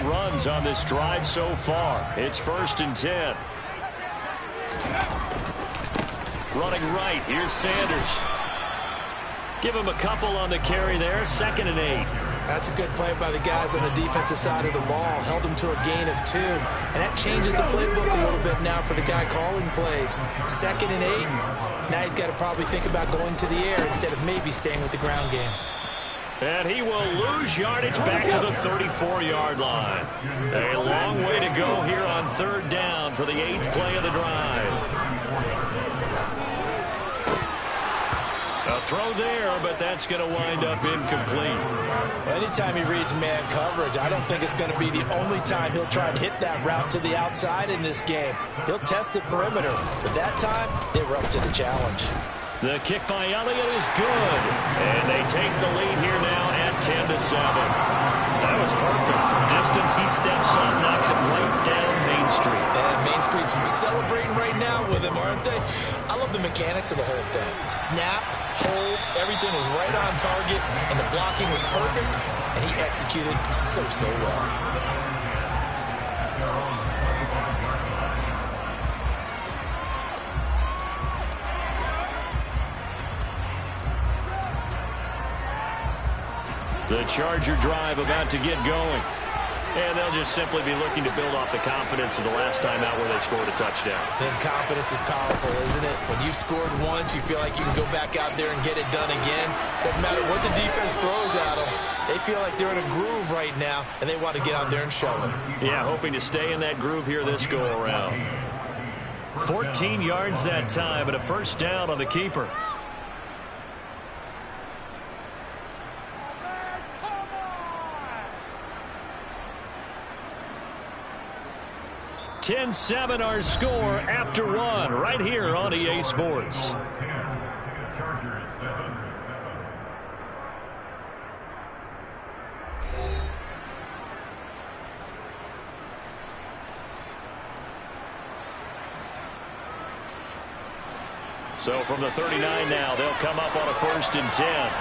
runs on this drive so far. It's 1st and 10. Running right, here's Sanders. Give him a couple on the carry there, 2nd and 8. That's a good play by the guys on the defensive side of the ball. Held him to a gain of 2. And that changes the playbook a little bit now for the guy calling plays. 2nd and 8. Now he's got to probably think about going to the air instead of maybe staying with the ground game. And he will lose yardage back to the 34-yard line. A long way to go here on 3rd down for the 8th play of the drive. A throw there, but that's going to wind up incomplete. Anytime he reads man coverage, I don't think it's going to be the only time he'll try and hit that route to the outside in this game. He'll test the perimeter, but that time they were up to the challenge. The kick by Elliott is good, and they take the lead here now at 10-7. That was perfect. From distance, he steps up, knocks it right down Main Street. And Main Street's celebrating right now with him, aren't they? I love the mechanics of the whole thing. Snap, hold, everything was right on target, and the blocking was perfect, and he executed so well. The Charger drive about to get going. And they'll just simply be looking to build off the confidence of the last time out where they scored a touchdown. Then confidence is powerful, isn't it? When you've scored once, you feel like you can go back out there and get it done again. Doesn't matter what the defense throws at them. They feel like they're in a groove right now, and they want to get out there and show it. Yeah, hoping to stay in that groove here this go-around. 14 yards that time, and a 1st down on the keeper. 10-7 our score after 1 right here on EA Sports. So from the 39 now, they'll come up on a 1st and 10.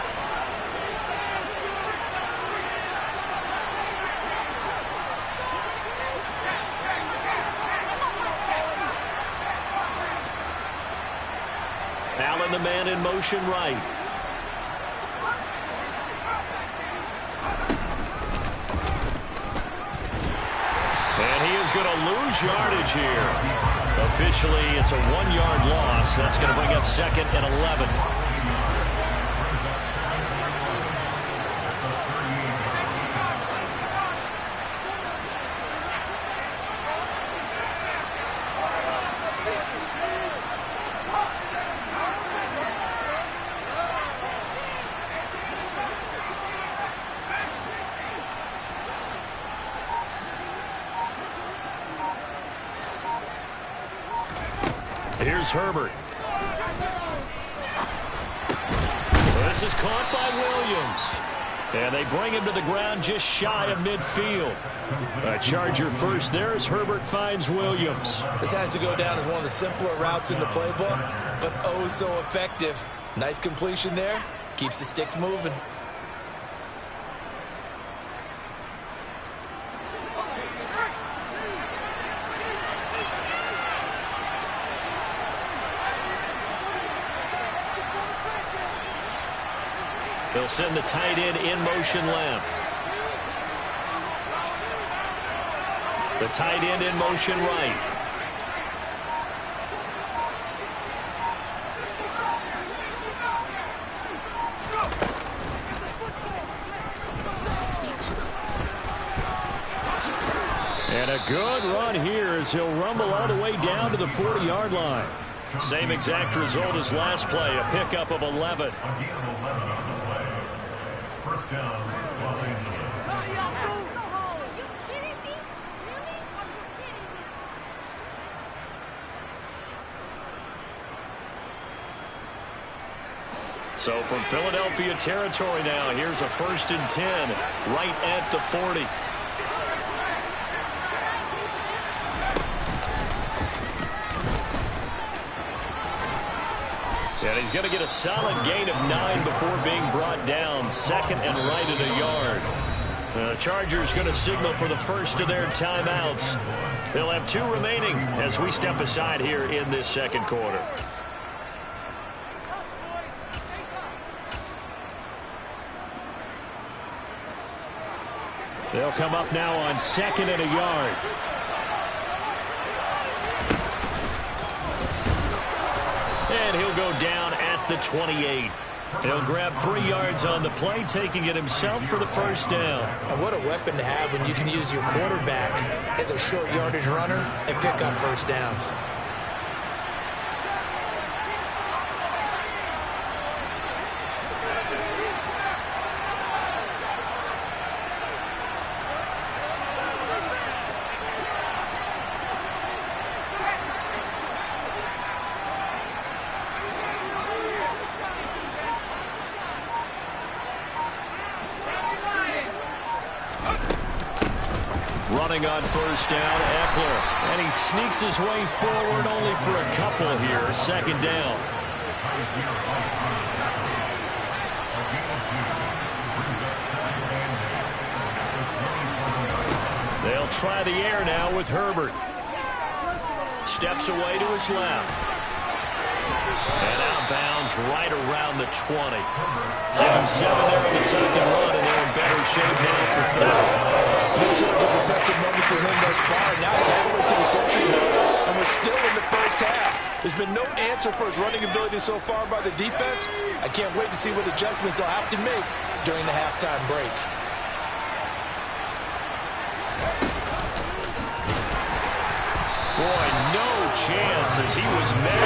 Allen, the man in motion right. And he is going to lose yardage here. Officially, it's a 1-yard loss. That's going to bring up 2nd and 11. Here's Herbert. This is caught by Williams. And they bring him to the ground just shy of midfield. A Charger first there as Herbert finds Williams. This has to go down as one of the simpler routes in the playbook, but oh so effective. Nice completion there. Keeps the sticks moving. They'll send the tight end in motion left. The tight end in motion right. And a good run here as he'll rumble all the way down to the 40-yard line. Same exact result as last play, a pickup of 11. So from Philadelphia territory now, here's a 1st and 10 right at the 40. And he's going to get a solid gain of 9 before being brought down. 2nd and right at a yard. The Chargers going to signal for the first of their timeouts. They'll have 2 remaining as we step aside here in this second quarter. They'll come up now on 2nd and a yard. And he'll go down at the 28. He'll grab 3 yards on the play, taking it himself for the first down. And what a weapon to have when you can use your quarterback as a short yardage runner and pick up first downs. Running on first down, Eckler. And he sneaks his way forward only for a couple here. 2nd down. They'll try the air now with Herbert. Steps away to his left. And out of bounds right around the 20. Give him 7 there on the tuck and run, and they're in better shape now for 3rd. No short of impressive numbers for him thus far. Now it's all the way to the century mark, and we're still in the first half. There's been no answer for his running ability so far by the defense. I can't wait to see what adjustments they'll have to make during the halftime break. Boy, no chance as he was met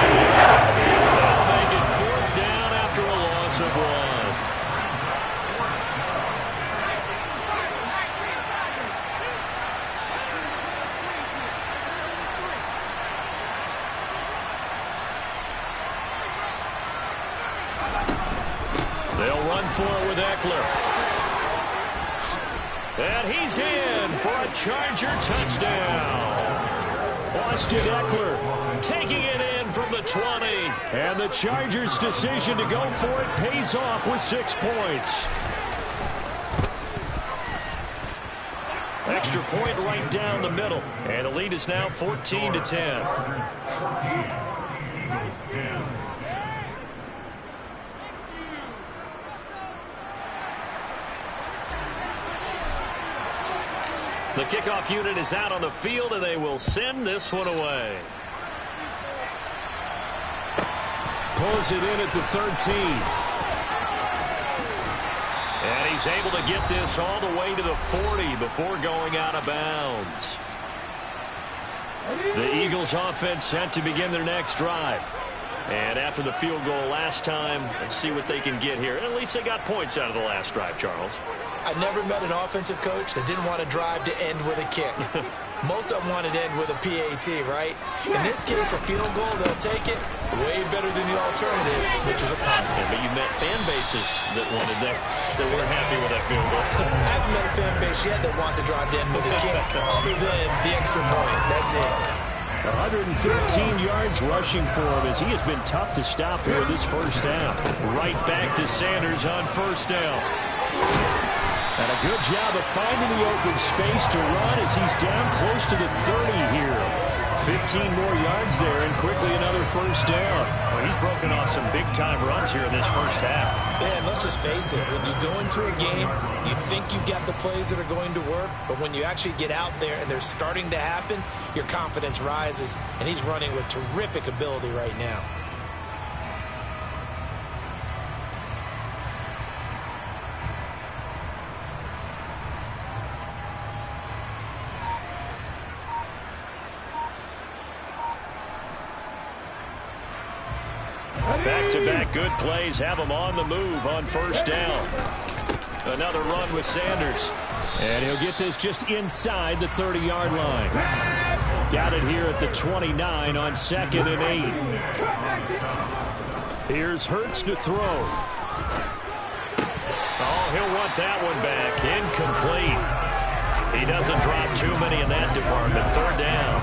and they'll make it 4th down after a loss of 1. They'll run for it with Eckler. And he's in for a Charger touchdown. Austin Eckler taking it in from the 20. And the Chargers' decision to go for it pays off with 6 points. Extra point right down the middle. And the lead is now 14-10. The kickoff unit is out on the field, and they will send this one away. Pulls it in at the 13. And he's able to get this all the way to the 40 before going out of bounds. The Eagles offense set to begin their next drive. And after the field goal last time, let's see what they can get here. At least they got points out of the last drive, Charles. I never met an offensive coach that didn't want to drive to end with a kick. Most of them wanted to end with a PAT, right? In this case, a field goal, they'll take it way better than the alternative, which is a punt. Yeah, but you met fan bases that wanted that weren't happy with that field goal. I haven't met a fan base yet that wants to drive to end with a kick, other than the extra point. That's it. 113 yards rushing for him as he has been tough to stop here this first half. Right back to Sanders on first down. And a good job of finding the open space to run as he's down close to the 30 here. 15 more yards there and quickly another first down. Well, he's broken off some big-time runs here in this first half. Yeah, and let's just face it. When you go into a game, you think you've got the plays that are going to work, but when you actually get out there and they're starting to happen, your confidence rises, and he's running with terrific ability right now. Back-to-back good plays have him on the move on first down. Another run with Sanders. And he'll get this just inside the 30-yard line. Got it here at the 29 on 2nd and 8. Here's Hurts to throw. Oh, he'll want that one back. Incomplete. He doesn't drop too many in that department. 3rd down.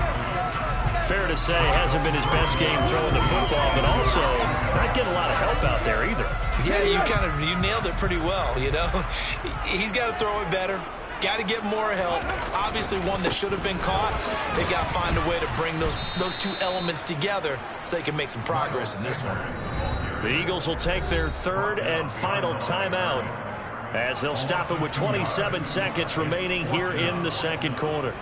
Fair to say, hasn't been his best game throwing the football, but also not getting a lot of help out there either. Yeah, you nailed it pretty well, you know. He's got to throw it better. Got to get more help. Obviously one that should have been caught. They got to find a way to bring those two elements together so they can make some progress in this one. The Eagles will take their third and final timeout as they'll stop it with 27 seconds remaining here in the second quarter.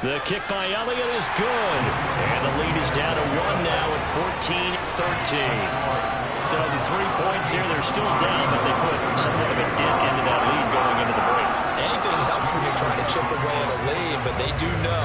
The kick by Elliott is good. And the lead is down to 1 now at 14-13. So the 3 points here, they're still down, but they put somewhat of a dent into that lead going into the break. Anything helps when you're trying to chip away at a lead, but they do know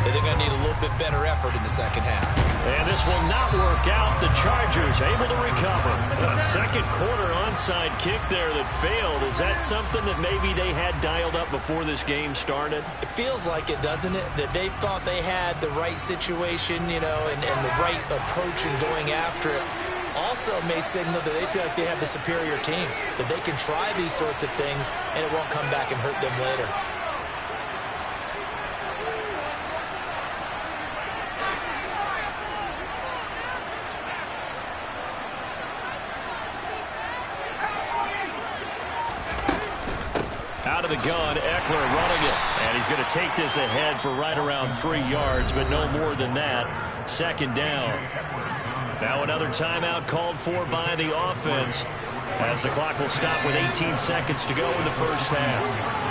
that they're going to need a little bit better effort in the second half. And this will not work out. The Chargers able to recover. A second quarter onside kick there that failed. Is that something that maybe they had dialed up before this game started? It feels like it, doesn't it? That they thought they had the right situation, you know, and the right approach in going after it. Also may signal that they feel like they have the superior team, that they can try these sorts of things and it won't come back and hurt them later. Out of the gun, Eckler running it. And he's going to take this ahead for right around 3 yards, but no more than that. Second down. Now another timeout called for by the offense as the clock will stop with 18 seconds to go in the first half.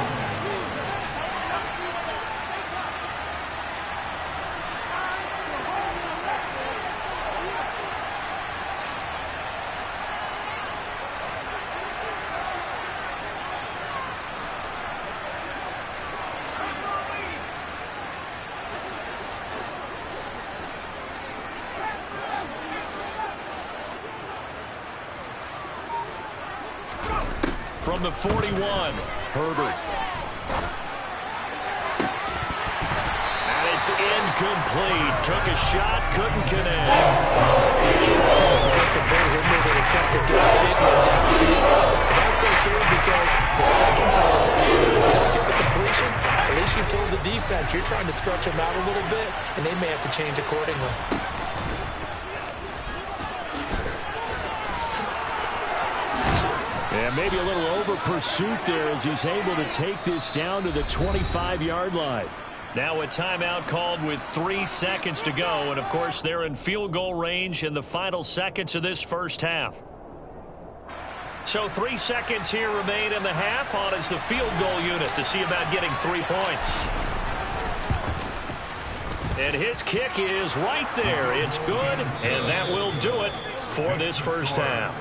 From the 41, Herbert. And it's incomplete. Took a shot, couldn't connect. This was up for Bills. They made an attempt to get a big one downfield. That's okay because the second part of that is if you don't get the completion, at least you told the defense you're trying to stretch them out a little bit, and they may have to change accordingly. And maybe a little over pursuit there as he's able to take this down to the 25-yard line. Now a timeout called with 3 seconds to go. And, of course, they're in field goal range in the final seconds of this first half. So 3 seconds here remain in the half. On is the field goal unit to see about getting 3 points. And his kick is right there. It's good, and that will do it for this first half.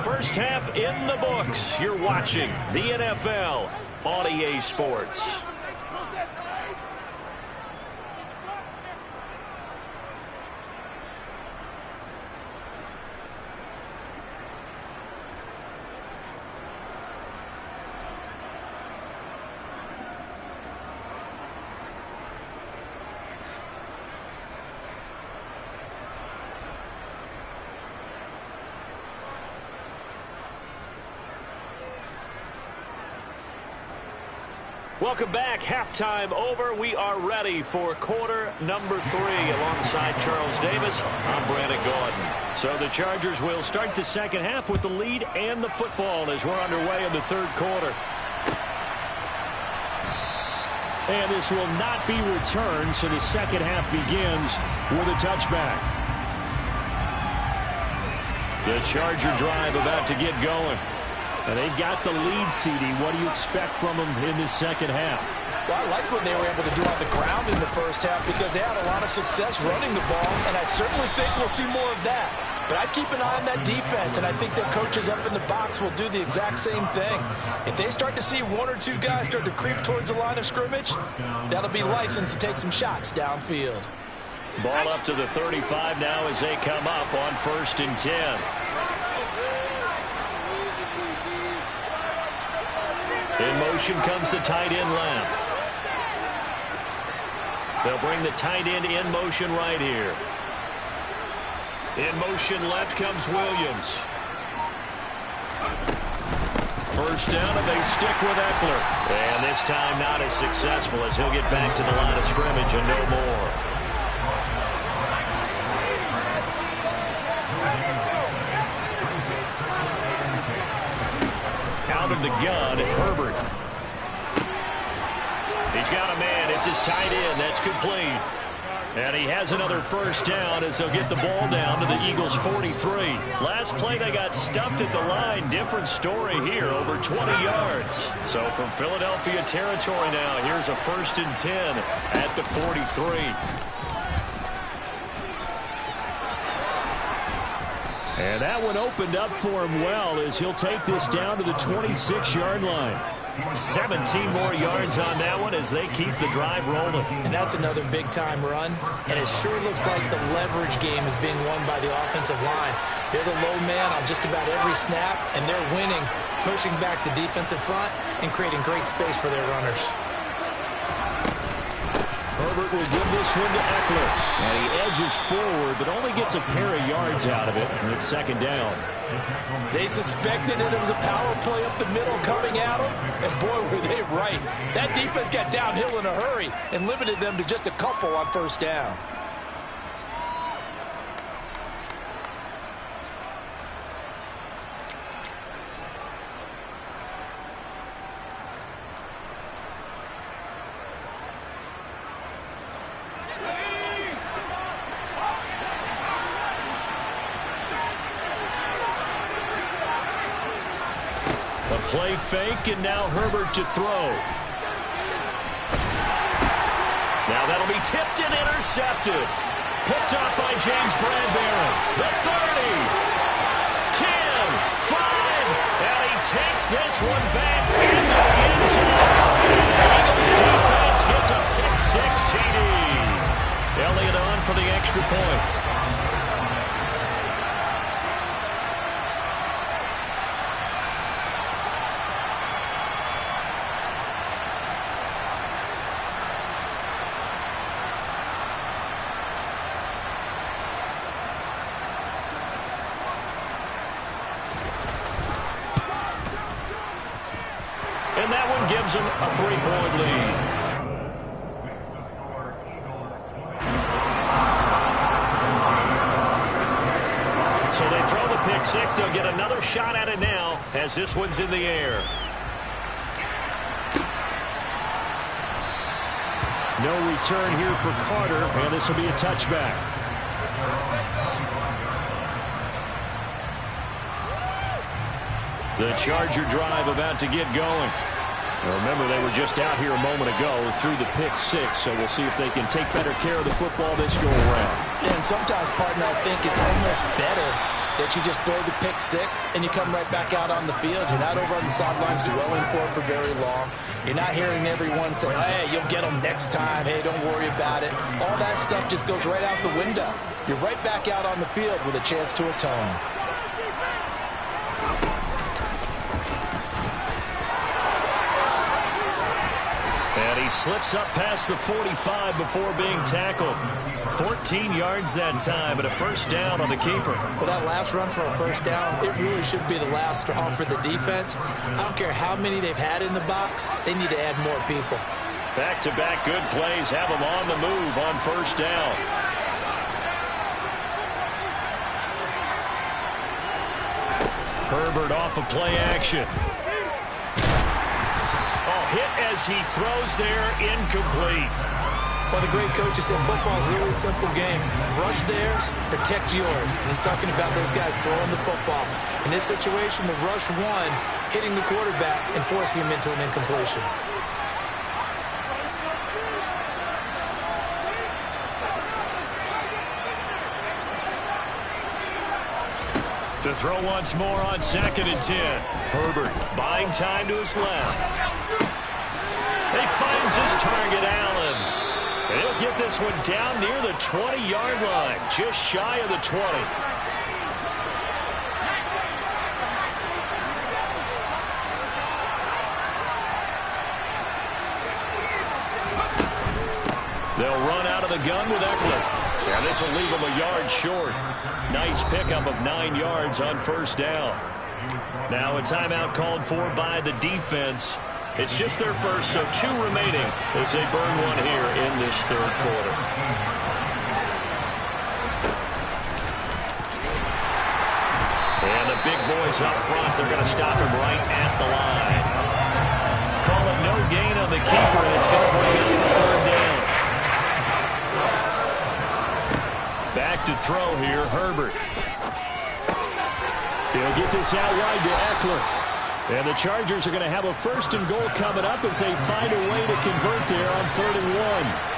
First half in the books. You're watching the NFL on EA Sports. Welcome back. Halftime over. We are ready for quarter number 3 alongside Charles Davis. I'm Brandon Gordon. So the Chargers will start the second half with the lead and the football as we're underway in the third quarter. And this will not be returned, so the second half begins with a touchback. The Charger drive about to get going. And they've got the lead, CD. What do you expect from them in this second half? Well, I like what they were able to do on the ground in the first half because they had a lot of success running the ball, and I certainly think we'll see more of that. But I'd keep an eye on that defense, and I think their coaches up in the box will do the exact same thing. If they start to see 1 or 2 guys start to creep towards the line of scrimmage, that'll be licensed to take some shots downfield. Ball up to the 35 now as they come up on 1st and 10. In motion comes the tight end left. They'll bring the tight end in motion right here. In motion left comes Williams. First down, and they stick with Eckler. And this time not as successful as he'll get back to the line of scrimmage and no more. out of the gun, Herbert. He's got a man. It's his tight end. That's complete. And he has another first down as they'll get the ball down to the Eagles' 43. Last play, they got stuffed at the line. Different story here, over 20 yards. So from Philadelphia territory now, here's a 1st and 10 at the 43. And that one opened up for him well as he'll take this down to the 26-yard line. 17 more yards on that one as they keep the drive rolling. And that's another big-time run. And it sure looks like the leverage game is being won by the offensive line. They're the low man on just about every snap, and they're winning, pushing back the defensive front and creating great space for their runners. Herbert will give this one to Eckler. And he edges forward, but only gets a pair of yards out of it, and it's 2nd down. They suspected that it was a power play up the middle coming at them, and boy, were they right. That defense got downhill in a hurry and limited them to just a couple on 1st down. Play fake, and now Herbert to throw. Now that'll be tipped and intercepted. Picked up by James Bradbury. The 30, 10, 5, and he takes this one back in the end zone. The Eagles defense gets a pick-6 TD. Elliott on for the extra point. And that one gives them a 3-point lead. So they throw the pick-6. They'll get another shot at it now as this one's in the air. No return here for Carter, and this will be a touchback. The Charger drive about to get going. Now remember, they were just out here a moment ago through the pick-6, so we'll see if they can take better care of the football this go-around. Yeah, and sometimes, partner, I think it's almost better that you just throw the pick-6 and you come right back out on the field. You're not over on the sidelines dwelling for it for very long. You're not hearing everyone say, hey, you'll get them next time. Hey, don't worry about it. All that stuff just goes right out the window. You're right back out on the field with a chance to atone. And he slips up past the 45 before being tackled. 14 yards that time, and a 1st down on the keeper. Well, that last run for a 1st down, it really should be the last straw for the defense. I don't care how many they've had in the box. They need to add more people. Back-to-back good plays have them on the move on 1st down. Herbert off of play action. Hit as he throws there, incomplete. Well, the great coaches said football is really a simple game. Rush theirs, protect yours. And he's talking about those guys throwing the football. In this situation, the rush one, hitting the quarterback and forcing him into an incompletion. To throw once more on 2nd and 10. Herbert buying time to his left. He finds his target, Allen. And he'll get this one down near the 20-yard line, just shy of the 20. They'll run out of the gun with Eckler. And this will leave him a yard short. Nice pickup of 9 yards on 1st down. Now a timeout called for by the defense. It's just their first, so 2 remaining as they burn one here in this 3rd quarter. And the big boys up front. They're going to stop him right at the line. Call it no gain on the keeper, and it's going to bring up the third down. Back to throw here, Herbert. He'll get this out wide to Eckler. And the Chargers are going to have a 1st and goal coming up as they find a way to convert there on 3rd and 1.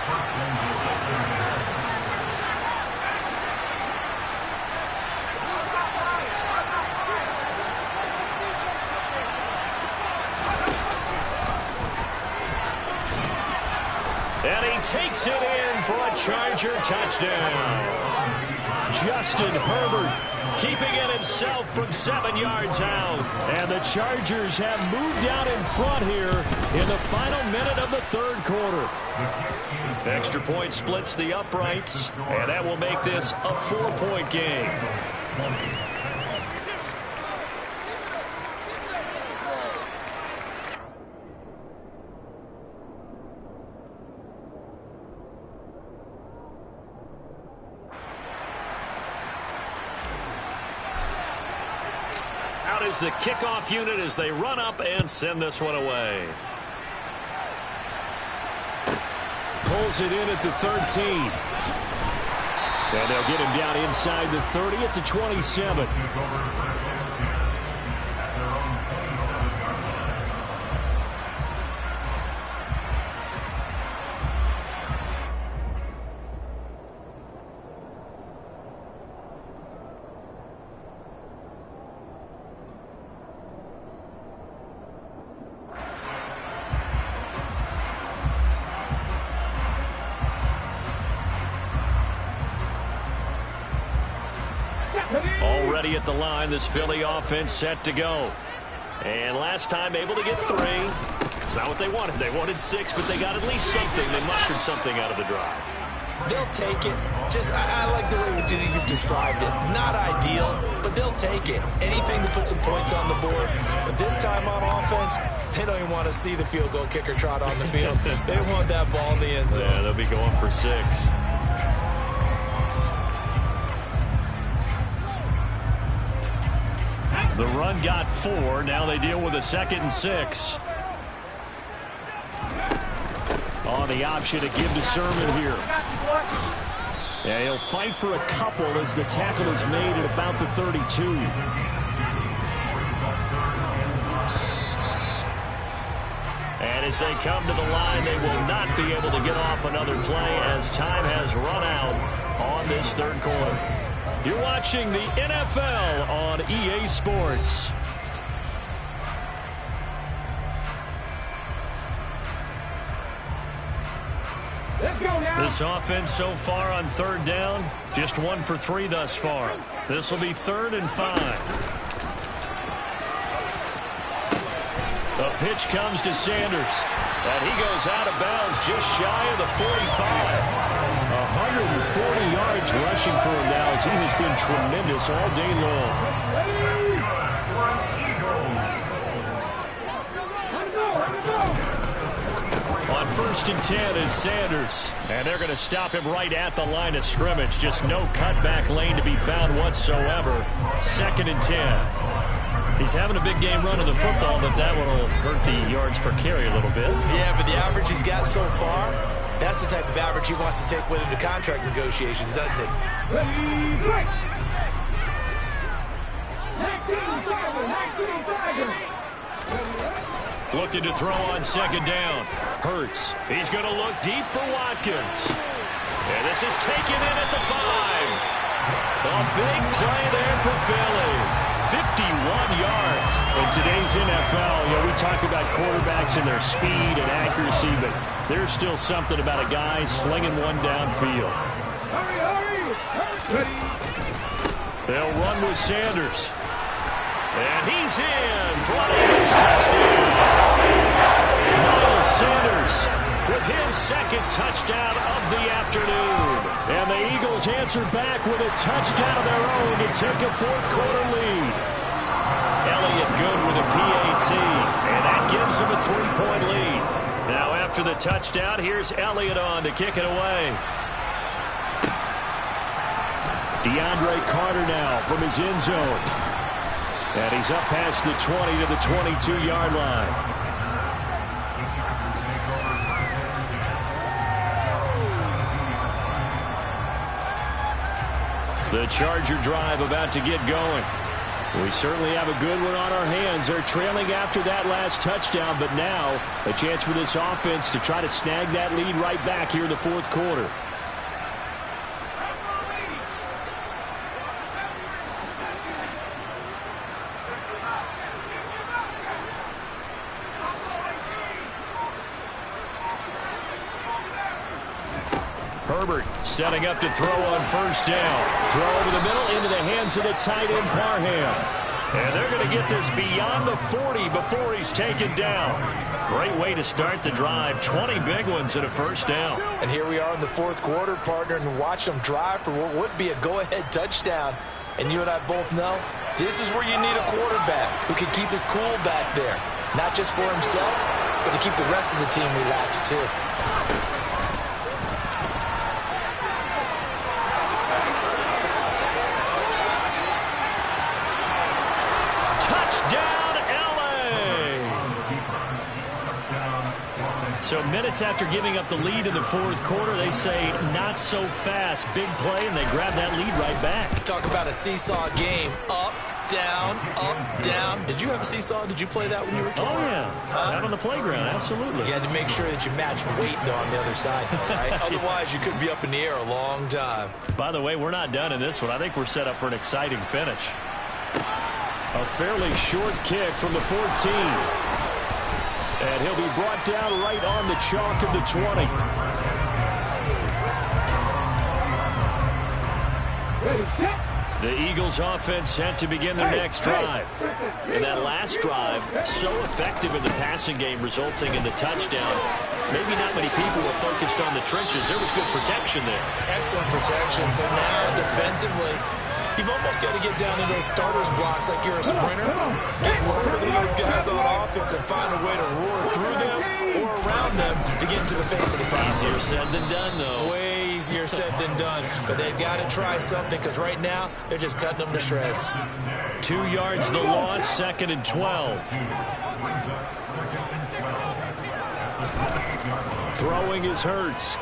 And he takes it in for a Charger touchdown. Justin Herbert keeping it himself from 7 yards out. And the Chargers have moved out in front here in the final minute of the 3rd quarter. Extra point splits the uprights, and that will make this a 4-point game. Is the kickoff unit as they run up and send this one away. Pulls it in at the 13. And they'll get him down inside the 30 at the 27. Already at the line, this Philly offense set to go. And last time able to get 3. It's not what they wanted. They wanted 6, but they got at least something. They mustered something out of the drive. They'll take it. I like the way you've described it. Not ideal, but they'll take it. Anything to put some points on the board. But this time on offense, they don't even want to see the field goal kicker trot on the field. They want that ball in the end zone. Yeah, they'll be going for 6. The run got 4. Now they deal with a 2nd and 6. On the option to give to Sermon here. Yeah, he'll fight for a couple as the tackle is made at about the 32. And as they come to the line, they will not be able to get off another play as time has run out on this 3rd quarter. You're watching the NFL on EA Sports. This offense so far on 3rd down, just 1 for 3 thus far. This will be 3rd and 5. The pitch comes to Sanders, and he goes out of bounds just shy of the 45. 140 yards rushing for him now as he has been tremendous all day long. On 1st and 10, it's Sanders. And they're going to stop him right at the line of scrimmage. Just no cutback lane to be found whatsoever. 2nd and 10. He's having a big game running the football, but that one will hurt the yards per carry a little bit. Yeah, but the average he's got so far, that's the type of average he wants to take with him to contract negotiations, doesn't he? Looking to throw on 2nd down. Hurts. He's going to look deep for Watkins. And this is taken in at the 5. A big play there for Philly. 51 yards. In today's NFL, we talk about quarterbacks and their speed and accuracy, but there's still something about a guy slinging one downfield. They'll run with Sanders. And he's in for an Eagles touchdown. Miles Sanders with his 2nd touchdown of the afternoon. And the Eagles answer back with a touchdown of their own to take a 4th quarter lead. Elliott good with a PAT, and that gives him a 3-point lead. Now after the touchdown, here's Elliott on to kick it away. DeAndre Carter now from his end zone. And he's up past the 20 to the 22-yard line. The Charger drive about to get going. We certainly have a good one on our hands. They're trailing after that last touchdown, but now a chance for this offense to try to snag that lead right back here in the fourth quarter. Herbert setting up to throw on first down. Throw over the middle into the hands of the tight end Parham. And they're going to get this beyond the 40 before he's taken down. Great way to start the drive. 20 big ones and a first down. And here we are in the fourth quarter, partner, and watch them drive for what would be a go-ahead touchdown. And you and I both know this is where you need a quarterback who can keep his cool back there. Not just for himself, but to keep the rest of the team relaxed too. So minutes after giving up the lead in the fourth quarter, they say not so fast. Big play, and they grab that lead right back. Talk about a seesaw game. Up, down, up, down. Did you have a seesaw? Did you play that when you were a kid? Oh, yeah. Out on the playground, absolutely. You had to make sure that you matched weight, though, on the other side, right? Otherwise, you could be up in the air a long time. By the way, we're not done in this one. I think we're set up for an exciting finish. A fairly short kick from the 14. And he'll be brought down right on the chalk of the 20. The Eagles offense set to begin their next drive. And that last drive, so effective in the passing game, resulting in the touchdown. Maybe not many people were focused on the trenches. There was good protection there. Excellent protection. So now defensively, you've almost got to get down to those starters blocks like you're a sprinter. Get lower than those guys on offense and find a way to roar through them or around them to get into the face of the box. Easier said than done, though. Way easier said than done. But they've got to try something because right now they're just cutting them to shreds. 2 yards the loss, 2nd and 12. Throwing is Hurts.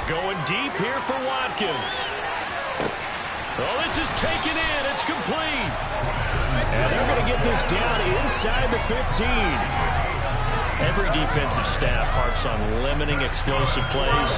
Going deep here for Watkins. Oh, this is taken in. It's complete. And they're going to get this down inside the 15. Every defensive staff harps on limiting explosive plays.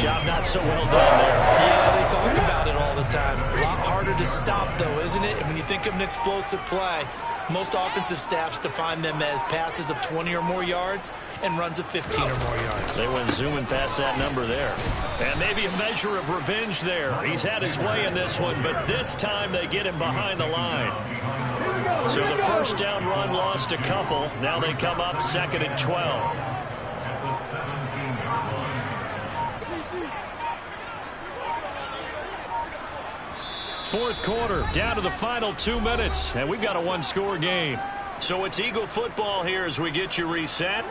Job not so well done there. Yeah, they talk about it all the time. A lot harder to stop, though, isn't it? And when you think of an explosive play, most offensive staffs define them as passes of 20 or more yards and runs of 15 or more yards. They went zooming past that number there. And maybe a measure of revenge there. He's had his way in this one, but this time they get him behind the line. So the first down run lost a couple. Now they come up 2nd and 12. Fourth quarter, down to the final 2 minutes, and we've got a one-score game. So it's Eagle football here as we get you reset.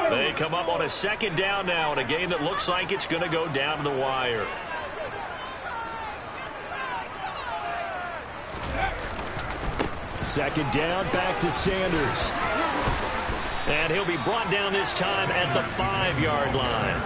They come up on a 2nd down now in a game that looks like it's going to go down to the wire. Second down, back to Sanders. And he'll be brought down this time at the 5-yard line.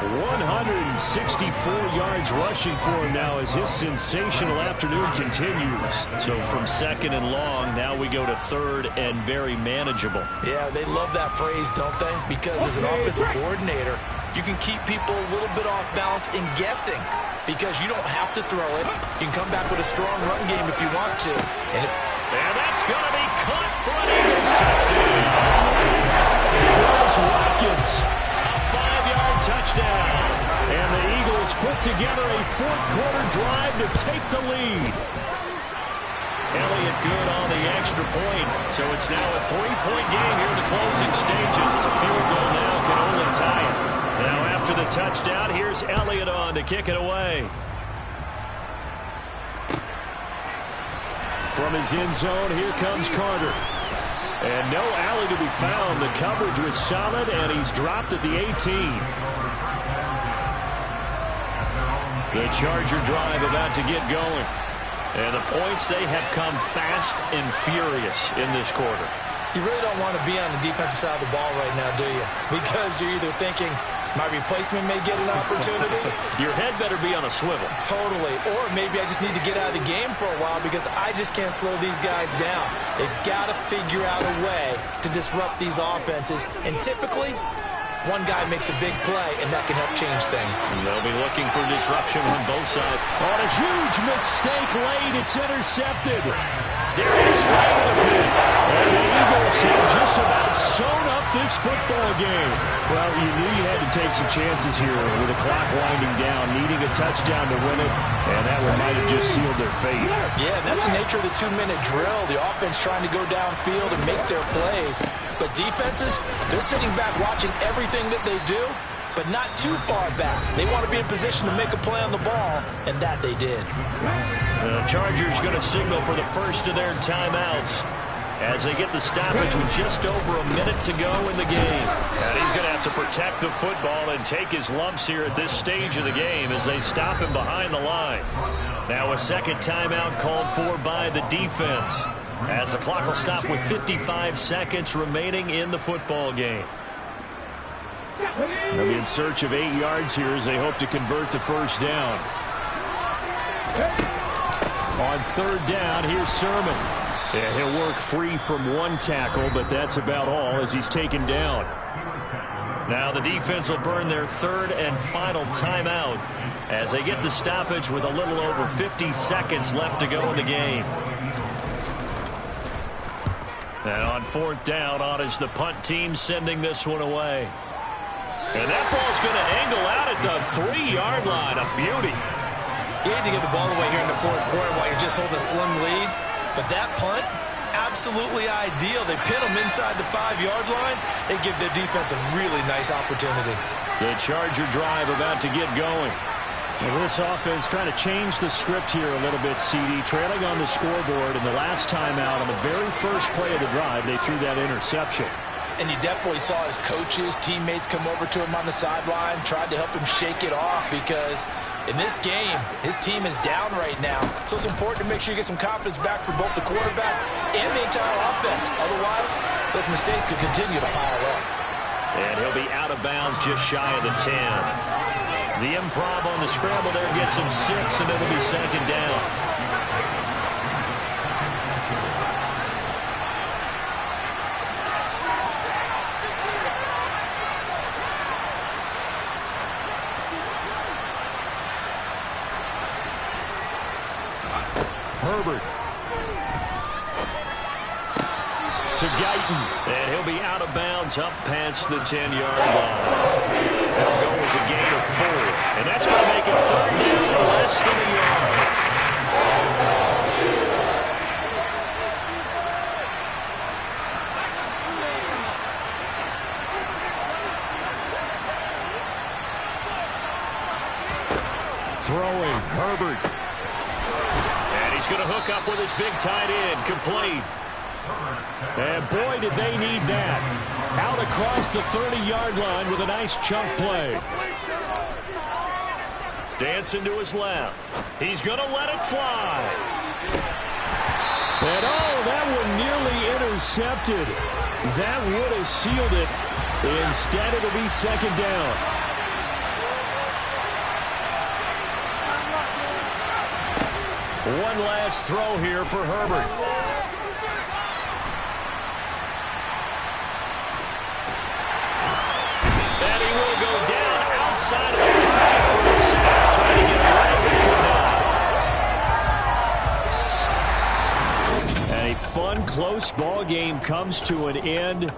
164 yards rushing for him now as his sensational afternoon continues. So from 2nd and long, now we go to 3rd and very manageable. Yeah, they love that phrase, don't they? Because as an offensive coordinator, you can keep people a little bit off balance in guessing because you don't have to throw it. You can come back with a strong run game if you want to. And that's going to be caught for an Eagles touchdown. Chris Watkins. 5-yard touchdown. And the Eagles put together a fourth-quarter drive to take the lead. Elliott good on the extra point. So it's now a 3-point game here in the closing stages as a field goal now can only tie it. Now after the touchdown, here's Elliott on to kick it away. From his end zone, here comes Carter. And no alley to be found. The coverage was solid, and he's dropped at the 18. The Charger drive about to get going. And the points, they have come fast and furious in this quarter. You really don't want to be on the defensive side of the ball right now, do you? Because you're either thinking, my replacement may get an opportunity. Your head better be on a swivel. Totally. Or maybe I just need to get out of the game for a while because I just can't slow these guys down. They've got to figure out a way to disrupt these offenses. And typically, one guy makes a big play, and that can help change things. They'll be looking for disruption on both sides. On a huge mistake late, it's intercepted. Darius Slay with a pick. And the Eagles have just about sewn up this football game. Well, you knew you had to take some chances here with the clock winding down, needing a touchdown to win it, and that one might have just sealed their fate. Yeah, that's the nature of the 2-minute drill. The offense trying to go downfield and make their plays. But defenses, they're sitting back watching everything that they do, but not too far back. They want to be in position to make a play on the ball, and that they did. The Chargers going to signal for the first of their timeouts as they get the stoppage with just over a minute to go in the game. And he's going to have to protect the football and take his lumps here at this stage of the game as they stop him behind the line. Now a second timeout called for by the defense as the clock will stop with 55 seconds remaining in the football game. They'll be in search of 8 yards here as they hope to convert the first down. On third down, here's Sermon. Yeah, he'll work free from one tackle, but that's about all as he's taken down. Now the defense will burn their third and final timeout as they get the stoppage with a little over 50 seconds left to go in the game. And on fourth down, on is the punt team sending this one away. And that ball's going to angle out at the 3-yard line. A beauty. You hate to give the ball away here in the fourth quarter while you're just holding a slim lead. But that punt, absolutely ideal. They pin them inside the 5-yard line. They give their defense a really nice opportunity. The Charger drive about to get going. Well, this offense trying to change the script here a little bit, CD. Trailing on the scoreboard, and the last time out on the very first play of the drive, they threw that interception. And you definitely saw his coaches, teammates come over to him on the sideline, tried to help him shake it off because in this game, his team is down right now. So it's important to make sure you get some confidence back for both the quarterback and the entire offense. Otherwise, those mistakes could continue to pile up. And he'll be out of bounds just shy of the 10. The improv on the scramble there gets him 6, and it'll be second down. Herbert to Guyton, and he'll be out of bounds up past the 10-yard line. That'll go as a gain of 4, and that's going to make it third down, less than a yard. throwing, Herbert. He's going to hook up with his big tight end, complete. And boy, did they need that. Out across the 30-yard line with a nice chunk play. Dancing to his left. He's going to let it fly. And oh, that one nearly intercepted. That would have sealed it. Instead, it'll be second down. One last throw here for Herbert. And he will go down outside of the pocket for the sack. Trying to get away, but could not. And a fun, close ball game comes to an end.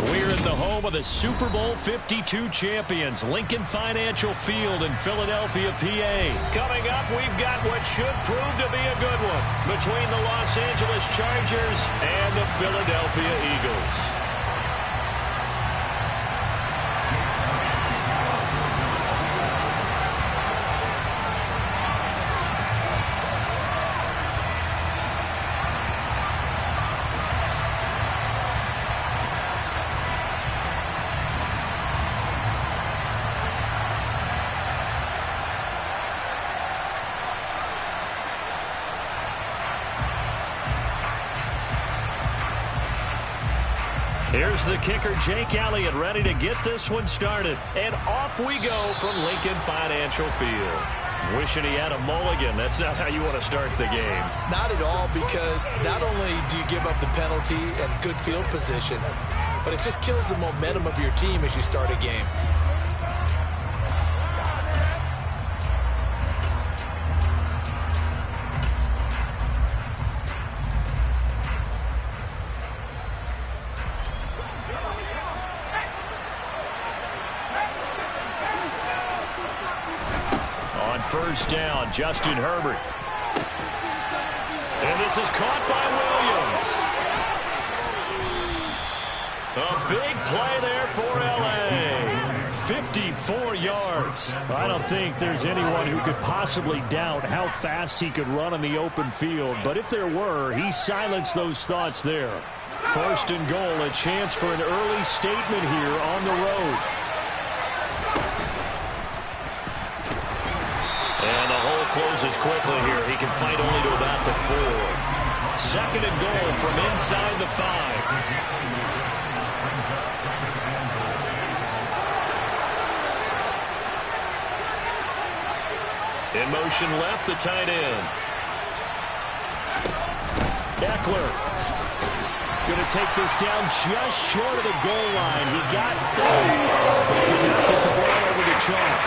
We're in the home of the Super Bowl 52 champions, Lincoln Financial Field in Philadelphia, PA. Coming up, we've got what should prove to be a good one between the Los Angeles Chargers and the Philadelphia Eagles. Here's the kicker, Jake Elliott, ready to get this one started. And off we go from Lincoln Financial Field. Wishing he had a mulligan. That's not how you want to start the game. Not at all, because not only do you give up the penalty and good field position, but it just kills the momentum of your team as you start a game. First down, Justin Herbert. And this is caught by Williams. A big play there for L.A. 54 yards. I don't think there's anyone who could possibly doubt how fast he could run on the open field. But if there were, he silenced those thoughts there. First and goal, a chance for an early statement here on the road. And the hole closes quickly here. He can fight only to about the 4. Second and goal from inside the 5. In motion left, the tight end. Eckler. Going to take this down just short of the goal line. He got through. He could not get the ball over the chalk.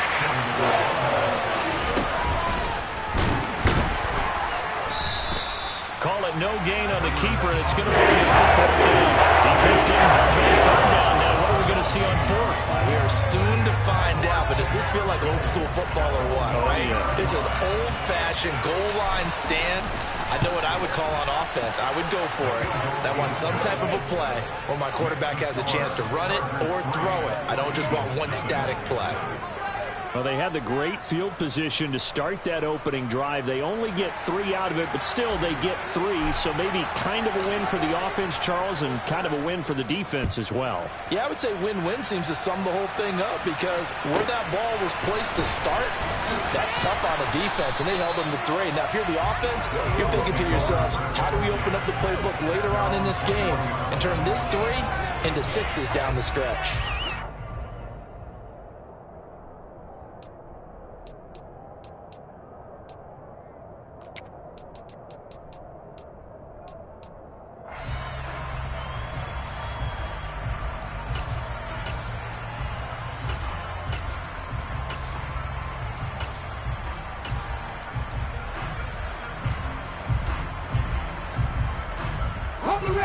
Call it no gain on the keeper, and it's going to bring it up to 4th down. Defense didn't budge on 3rd down. Now what are we going to see on 4th? We are soon to find out, but does this feel like old school football or what, right? Yeah. It's an old-fashioned goal line stand. I know what I would call on offense. I would go for it. I want some type of a play where my quarterback has a chance to run it or throw it. I don't just want one static play. Well, they had the great field position to start that opening drive. They only get 3 out of it, but still they get 3. So maybe kind of a win for the offense, Charles, and kind of a win for the defense as well. Yeah, I would say win-win seems to sum the whole thing up, because where that ball was placed to start, that's tough on the defense, and they held them to 3. Now, if you're the offense, you're thinking to yourselves, how do we open up the playbook later on in this game and turn this 3 into 6s down the stretch?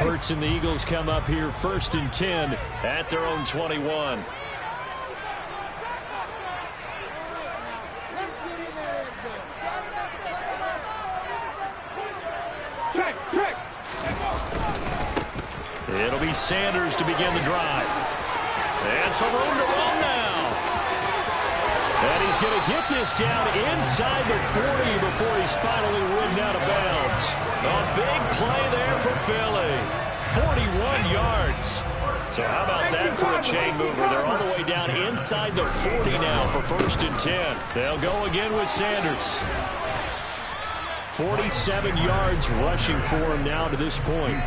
Hurts and the Eagles come up here 1st and 10 at their own 21. It'll be Sanders to begin the drive. And some room to run now. And he's going to get this down inside the 40 before he's finally ridden out of bounds. A big play there for Philly. 41 yards. So how about that for a chain mover? They're all the way down inside the 40 now for 1st and 10. They'll go again with Sanders. 47 yards rushing for him now to this point.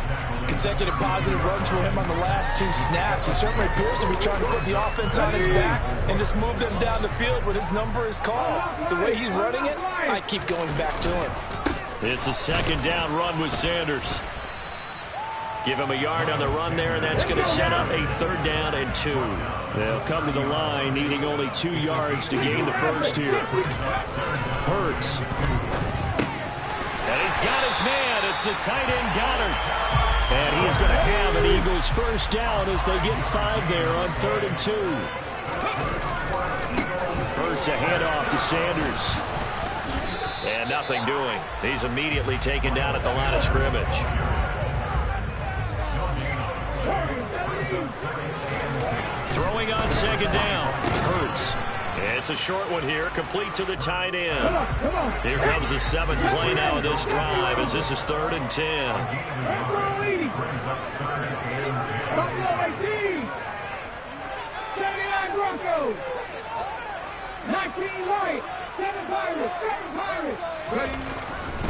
Consecutive positive runs for him on the last 2 snaps. He certainly appears to be trying to put the offense on his back and just move them down the field when his number is called. The way he's running it, I keep going back to him. It's a 2nd down run with Sanders. Give him a yard on the run there, and that's going to set up a 3rd down and 2. They'll come to the line, needing only 2 yards to gain the first here. Hurts. And he's got his man. It's the tight end, Goddard. And he's going to have an Eagles first down as they get 5 there on 3rd and 2. Hurts a handoff to Sanders. And nothing doing. He's immediately taken down at the line of scrimmage. Throwing on 2nd down. Hurts. It's a short one here, complete to the tight end. Here comes the 7th play now of this drive as this is 3rd and 10.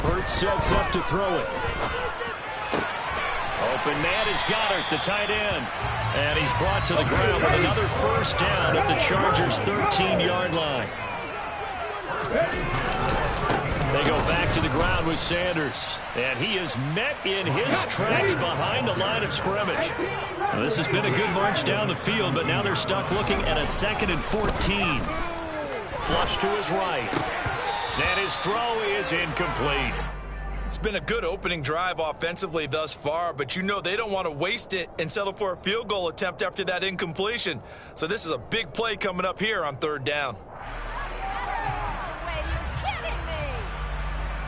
Hurts sets up to throw it. Open man is Goddard, the tight end. And he's brought to the ground with another first down at the Chargers' 13-yard line. They go back to the ground with Sanders. And he is met in his tracks behind the line of scrimmage. Now, this has been a good march down the field, but now they're stuck looking at a 2nd and 14. Flush to his right. And his throw is incomplete. It's been a good opening drive offensively thus far, but you know they don't want to waste it and settle for a field goal attempt after that incompletion. So this is a big play coming up here on 3rd down.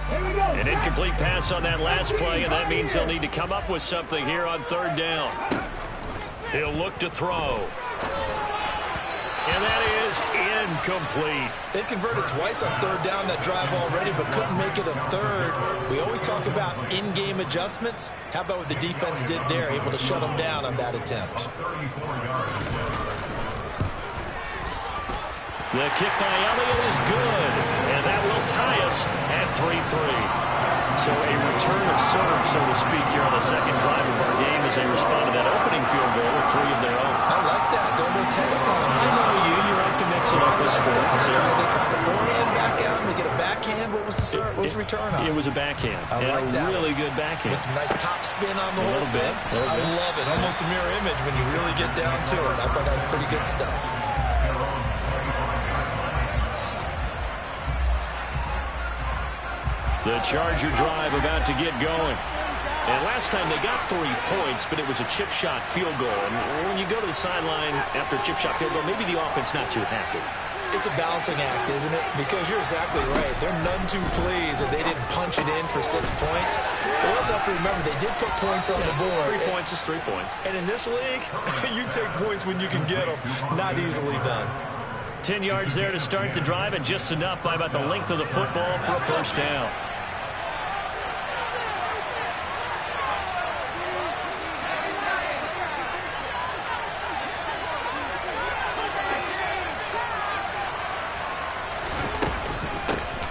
An incomplete pass on that last play, and that means they'll need to come up with something here on 3rd down. He'll look to throw. And that is incomplete. They converted twice on 3rd down that drive already, but couldn't make it a 3rd. We always talk about in-game adjustments. How about what the defense did there, able to shut them down on that attempt? The kick by Elliott is good, and that will tie us at 3-3. So a return of serve, so to speak, here on the 2nd drive of our game as they respond to that opening field goal with 3 of their own. I like that. Go to tennis on them. I know you like to mix it up with sports. They cock a forehand back out, and they get a backhand. What was the serve? What was the return on? It was a backhand. I like that. A really good backhand. With some nice top spin on the A little bit. I love it. Almost a mirror image when you really get down to it. I thought that was pretty good stuff. The Charger drive about to get going. And last time they got 3 points, but it was a chip shot field goal. And when you go to the sideline after a chip shot field goal, maybe the offense not too happy. It's a balancing act, isn't it? Because you're exactly right. They're none too pleased that they didn't punch it in for 6 points. But we also have to remember they did put points on the board. 3 points is 3 points. And in this league, you take points when you can get them. Not easily done. 10 yards there to start the drive, and just enough by about the length of the football for a first down.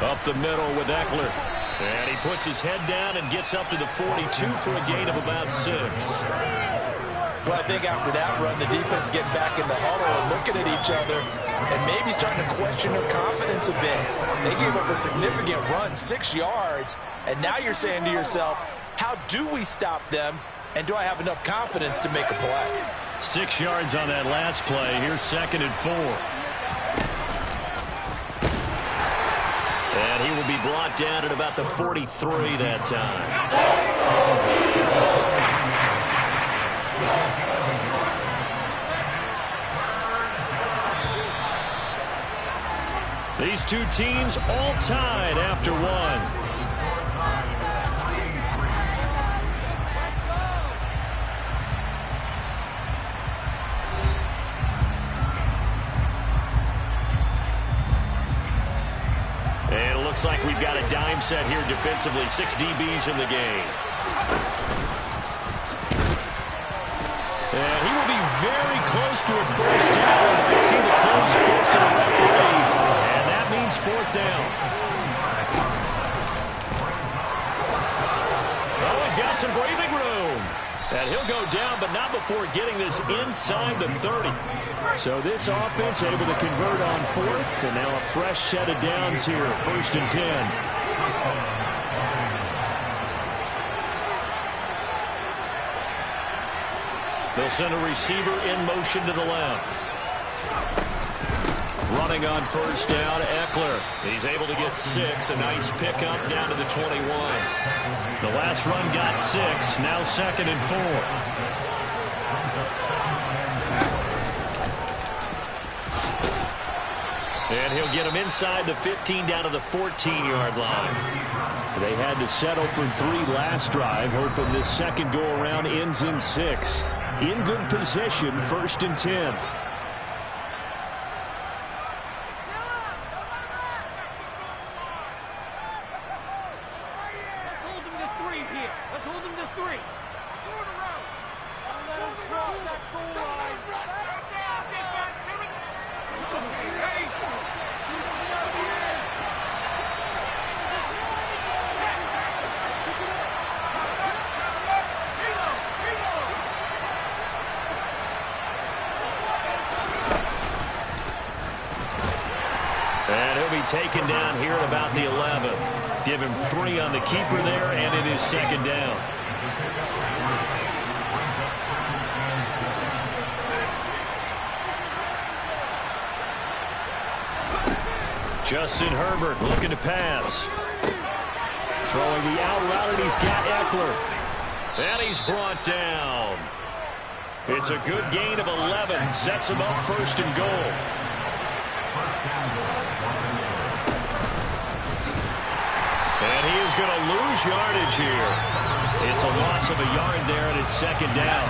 Up the middle with Eckler. And he puts his head down and gets up to the 42 for a gain of about 6. Well, I think after that run, the defense getting back in the huddle and looking at each other and maybe starting to question their confidence a bit. They gave up a significant run, 6 yards, and now you're saying to yourself, how do we stop them, and do I have enough confidence to make a play? 6 yards on that last play. Here's 2nd and 4. And he will be brought down at about the 43 that time. These two teams all tied after 1. Looks like we've got a dime set here defensively. 6 DBs in the game. And he will be very close to a first down. I see the close fist of the referee. And that means 4th down. Oh, he's got some breathing room. And he'll go down, but not before getting this inside the 30. So this offense able to convert on 4th, and now a fresh set of downs here, 1st and 10. They'll send a receiver in motion to the left. Running on first down, Eckler. He's able to get 6, a nice pickup down to the 21. The last run got 6, now 2nd and 4. And he'll get him inside the 15 down to the 14-yard line. They had to settle for 3 last drive, hoping this second go-around ends in 6. In good position, 1st and 10. And he'll be taken down here at about the 11. Give him 3 on the keeper there, and it is 2nd down. Justin Herbert looking to pass. Throwing the out route, and he's got Eckler. And he's brought down. It's a good gain of 11. Sets him up 1st and goal. And he is going to lose yardage here. It's a loss of a yard there, and it's 2nd down.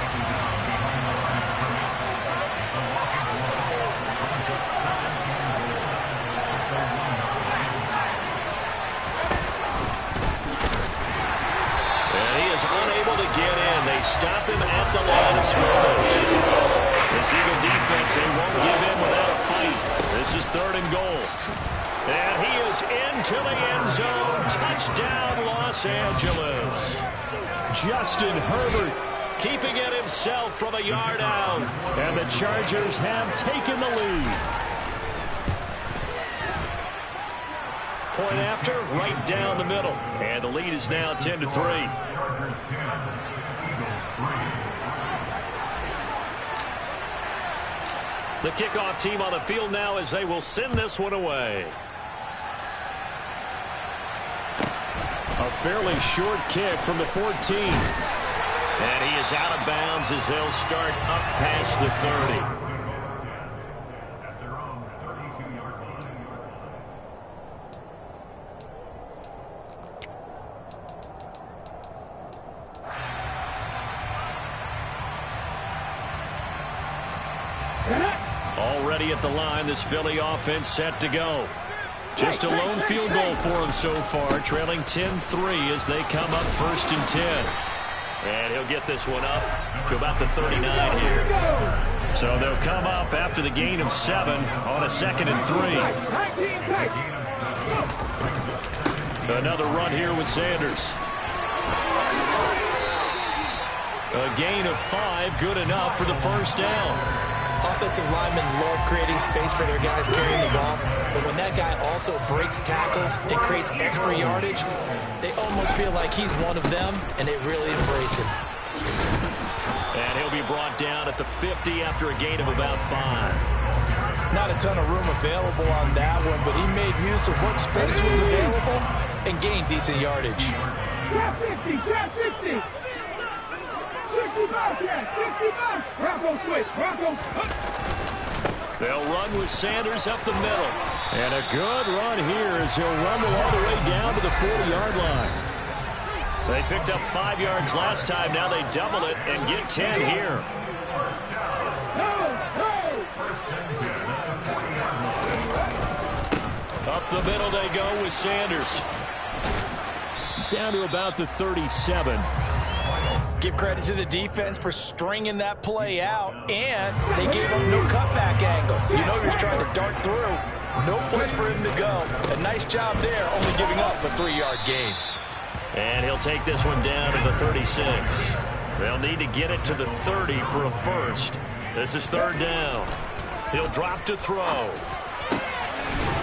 And he is unable to get in. They stop him at the line of scrimmage. This Eagle defense, they won't give in without a fight. This is 3rd and goal. And he is into the end zone. Touchdown, Los Angeles. Justin Herbert keeping it himself from a yard out. And the Chargers have taken the lead. Point after, right down the middle. And the lead is now 10-3. The kickoff team on the field now as they will send this one away. A fairly short kick from the 14. And he is out of bounds as they'll start up past the 30. Already at the line, this Philly offense set to go. Just a lone field goal for them so far, trailing 10-3 as they come up 1st and 10. And he'll get this one up to about the 39 here. So they'll come up after the gain of 7 on a 2nd and 3. Another run here with Sanders. A gain of 5, good enough for the 1st down. Offensive linemen love creating space for their guys carrying the ball, but when that guy also breaks tackles and creates extra yardage, they almost feel like he's one of them, and they really embrace him. And he'll be brought down at the 50 after a gain of about 5. Not a ton of room available on that one, but he made use of what space was available And gained decent yardage. Trap 50, trap 50. 65, 65. Bronco switch, Bronco. They'll run with Sanders up the middle. And a good run here as he'll rumble all the way down to the 40-yard line. They picked up 5 yards last time. Now they double it and get 10 here. Up the middle they go with Sanders. Down to about the 37. Give credit to the defense for stringing that play out, and they gave him no cutback angle. You know he's trying to dart through. No place for him to go. A nice job there, only giving up a 3-yard gain. And he'll take this one down to the 36. They'll need to get it to the 30 for a first. This is 3rd down. He'll drop to throw.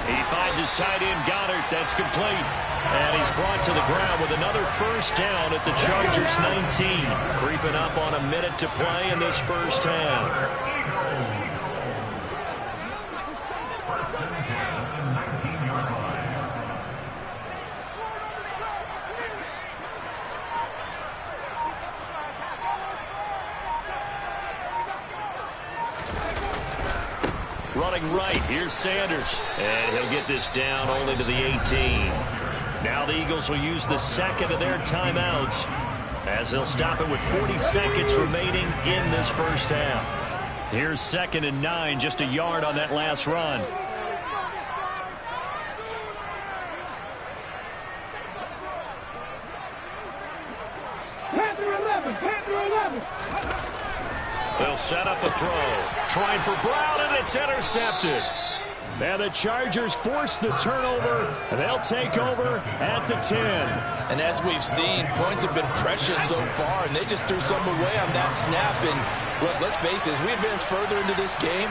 He finds his tight end, Goddard. That's complete. And he's brought to the ground with another 1st down at the Chargers 19. Creeping up on a minute to play in this first half. Running right, here's Sanders. And he'll get this down only to the 18. Now the Eagles will use the second of their timeouts as they'll stop it with 40 seconds remaining in this first half. Here's 2nd and 9, just a yard on that last run. They'll set up a throw. Trying for Brown, and it's intercepted. Now the Chargers force the turnover, and they'll take over at the 10. And as we've seen, points have been precious so far, and they just threw some away on that snap. And look, let's face it, as we advance further into this game,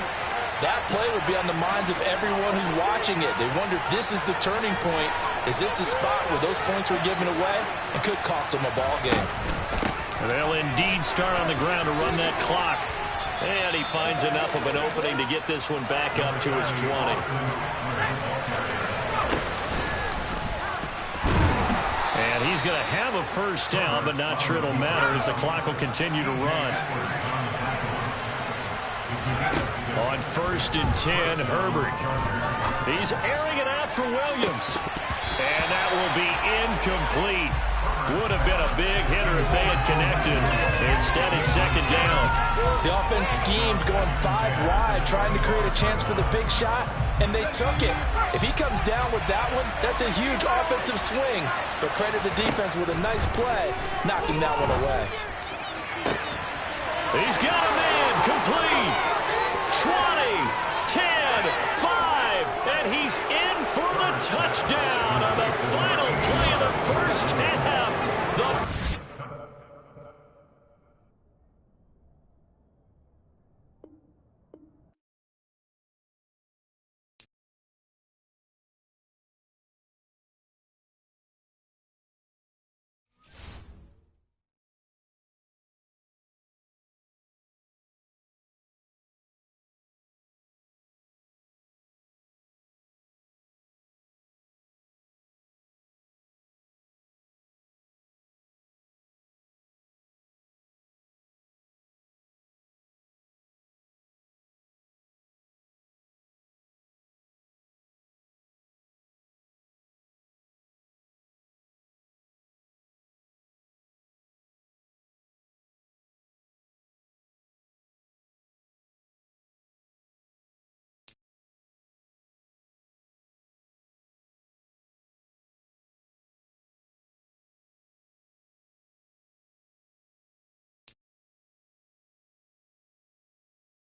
that play will be on the minds of everyone who's watching it. They wonder if this is the turning point. Is this the spot where those points were given away and could cost them a ball game? They'll indeed start on the ground to run that clock. And he finds enough of an opening to get this one back up to his 20. And he's going to have a first down, but not sure it'll matter as the clock will continue to run. On 1st and 10, Herbert. He's airing it out for Williams. And that will be incomplete. Would have been a big hitter if they had connected. Instead, it's 2nd down. The offense schemed going 5 wide, trying to create a chance for the big shot, and they took it. If he comes down with that one, that's a huge offensive swing. But credit the defense with a nice play, knocking that one away. He's got a man, complete. 20, 10, 5, and he's in for the touchdown on the final play of the first half. The